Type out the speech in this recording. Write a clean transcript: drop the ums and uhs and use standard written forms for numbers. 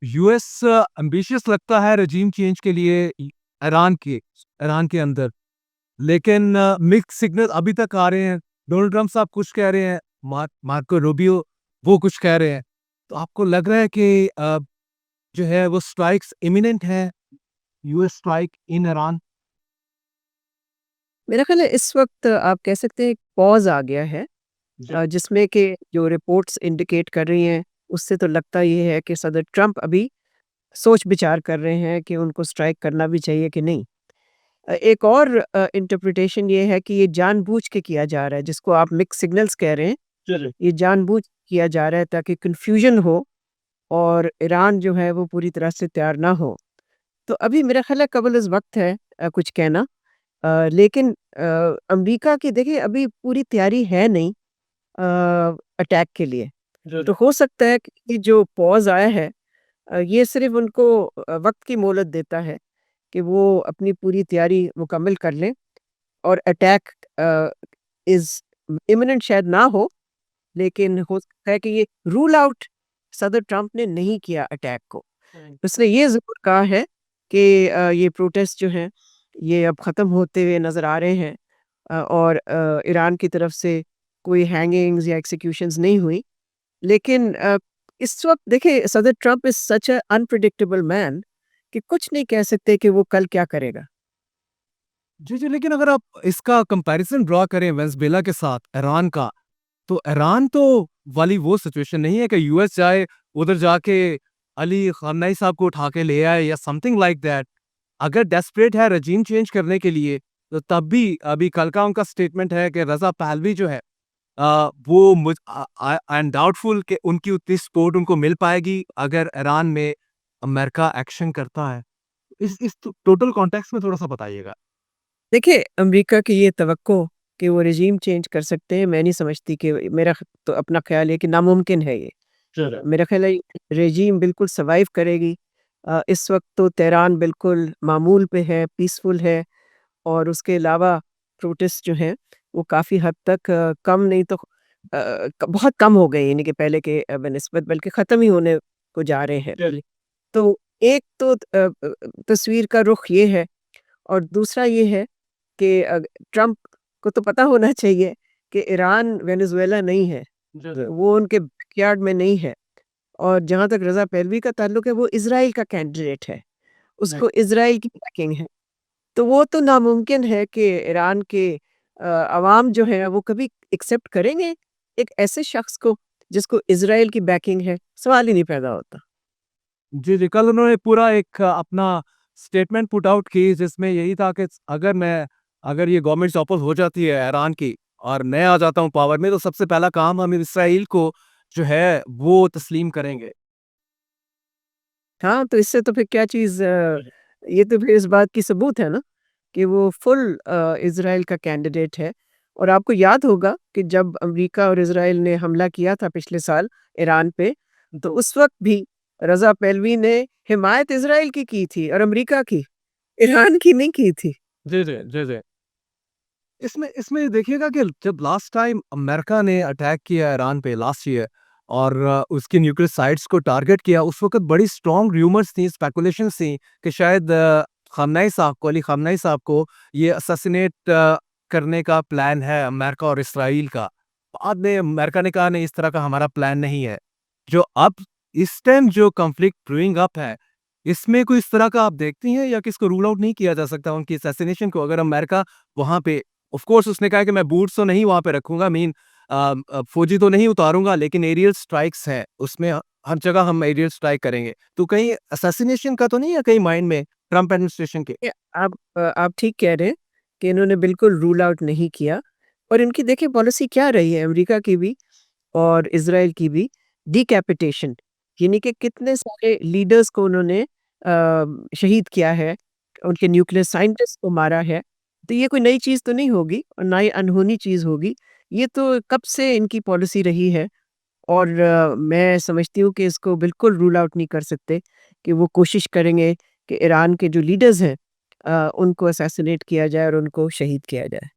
US ambitious लगता है रजीम change के लिए ईरान के अंदर, लेकिन मिक्स सिग्नल अभी तक आ रहे हैं। डोनाल्ड ट्रम्प साहब कुछ कह रहे हैं, मार्को रूबियो वो कुछ कह रहे हैं। तो आपको लग रहा है कि जो है वो स्ट्राइक्स इमिनेंट हैं, यूएस स्ट्राइक इन ईरान? मेरा ख़्याल है इस वक़्त आप कह सकते हैं एक पॉज़ आ गया है जी। जिसमें कि जो रिपोर्ट्स इंडिकेट कर रही हैं, उससे तो लगता ये है कि सदर ट्रंप अभी सोच-विचार कर रहे हैं कि उनको स्ट्राइक करना भी चाहिए कि नहीं। एक और इंटरप्रिटेशन ये है कि ये जानबूझ के किया जा रहा है, जिसको आप मिक्स्ड सिग्नल्स कह रहे हैं, जी, जी। ये जानबूझ किया जा रहा है ताकि कन्फ्यूजन हो और ईरान जो है वो पूरी तरह से तैयार ना हो। तो अभी मेरा ख़्याल है क़ब्ल इज़ वक़्त है कुछ कहना। लेकिन अमेरिका की देखिए अभी पूरी तैयारी है नहीं अटैक के लिए। जी, तो जी। हो सकता है कि ये जो पॉज़ आया है ये सिर्फ़ उनको वक़्त की मोहलत देता है कि वो अपनी पूरी तैयारी मुकम्मल कर लें और अटैक इज़ इमिनेंट शायद ना हो, लेकिन हो सकता है कि ये रूल आउट सदर ट्रंप ने नहीं किया अटैक को। उसने ये ज़रूर कहा है कि ये प्रोटेस्ट जो हैं, ये अब ख़त्म होते हुए नज़र आ रहे हैं और ईरान की तरफ से कोई हैंगिंग्स या एक्ज़ीक्यूशंस नहीं हुई। लेकिन इस वक़्त देखिए सदर Trump is such a unpredictable man कि कुछ नहीं कह सकते कि वो कल क्या करेगा। जी, जी, लेकिन अगर आप इसका कंपैरिज़न ड्रा करें वेनेज़ुएला के साथ ईरान का, तो ईरान तो वाली वो सिचुएशन नहीं है कि यूएस जाए, उधर जाके अली ख़amenei साहब को उठा के ले आए या समथिंग लाइक दैट। अगर डेस्परेट है रजीम चेंज करने के लिए, तो तब भी अभी कल का उनका स्टेटमेंट है कि रज़ा पहलवी जो है वो आई एम डाउटफुल कि उनकी उतनी सपोर्ट उनको मिल पाएगी अगर ईरान में अमेरिका एक्शन करता है। इस टोटल कॉन्टेक्स्ट में थोड़ा-सा बताइएगा। देखिए, अमेरिका की ये तवक्को कि वो रेज़ीम चेंज कर सकते हैं, मैं नहीं समझती कि मेरा तो अपना ख़्याल है कि नामुमकिन है ये। चलो। मेरा ख़्याल है रेज़ीम बिल्कुल सर्वाइव करेगी। इस वक़्त तो तेहरान बिल्कुल मामूल पे है, पीसफुल है और उसके अलावा प्रोटेस्ट जो हैं, वो काफ़ी हद तक कम नहीं तो बहुत कम हो गए यानी कि पहले के बनिस्बत बल्कि ख़त्म ही होने को जा रहे हैं। चलिए। तो एक तो तस्वीर का रुख ये है और दूसरा ये है कि ट्रंप को तो पता होना चाहिए कि ईरान वेनेज़ुएला नहीं है, जी, जी। वो उनके बैकयार्ड में नहीं है और जहाँ तक रज़ा पहलवी का ताल्लुक है, वो इज़राइल का कैंडिडेट है, राइट। उसको इज़राइल की बैकिंग है। तो वो तो नामुमकिन है कि ईरान के अवाम जो है वो कभी एक्सेप्ट करेंगे एक ऐसे शख्स को जिसको इज़राइल की बैकिंग है, सवाल ही नहीं पैदा होता। जी, जी, कल उन्होंने पूरा एक अपना स्टेटमेंट पुट आउट की जिसमें यही था कि अगर ये गवर्नमेंट टॉपल हो जाती है ईरान की और मैं आ जाता हूँ पावर में, तो सबसे पहला काम हम इस्राइल को जो है वो तस्लीम करेंगे। हाँ, तो इससे तो फिर क्या चीज़ ये तो फिर इस बात की सबूत है ना कि वो फुल इज़राइल का कैंडिडेट है और आपको याद होगा कि जब अमेरिका और इज़राइल ने हमला किया था पिछले साल ईरान पे, तो उस वक़्त भी रज़ा पहलवी ने हिमायत इज़राइल की थी और अमेरिका की, ईरान की नहीं की थी। जी, जी, जी, जी। इसमें इसमें देखिएगा कि जब लास्ट टाइम अमेरिका ने अटैक किया ईरान पे लास्ट ईयर और उसके न्यूक्लियर साइट्स को टारगेट किया, उस वक़्त बड़ी स्ट्रॉन्ग र्यूमर्स थी, स्पेकुलेशंस थी कि शायद अली ख़amenei साहब को ये असैसिनेट करने का प्लान है अमेरिका और इसराइल का। बाद में अमेरिका ने कहा नहीं, इस तरह का हमारा प्लान नहीं है। जो अब इस टाइम जो कॉन्फ्लिक्ट ब्रूइंग अप है, इसमें कोई इस तरह का आप देखती हैं या कि इसको रूल आउट नहीं किया जा सकता उनकी असैसिनेशन को? अगर अमेरिका वहाँ पे ऑफ कोर्स उसने कहा कि मैं बूट्स तो नहीं वहाँ पे रखूँगा, फौजी तो नहीं उतारूँगा, लेकिन एरियल स्ट्राइक्स हैं, उसमें हर जगह हम एरियल स्ट्राइक करेंगे। तो कहीं असैसिनेशन का तो नहीं है कहीं माइंड में ट्रम्प एडमिनिस्ट्रेशन के? आप ठीक कह रहे हैं कि इन्होंने बिल्कुल रूल आउट नहीं किया और इनकी देखिए पॉलिसी क्या रही है अमेरिका की भी और इज़राइल की भी डिकैपिटेशन यानी कि कितने सारे लीडर्स को उन्होंने शहीद किया है, उनके न्यूक्लियर साइंटिस्ट को मारा है। तो ये कोई नई चीज़ तो नहीं होगी और ना ही अनहोनी चीज़ होगी। ये तो कब से इनकी पॉलिसी रही है और मैं समझती हूँ कि इसको बिल्कुल रूल आउट नहीं कर सकते कि वो कोशिश करेंगे कि ईरान के जो लीडर्स हैं उनको असैसिनेट किया जाए और उनको शहीद किया जाए।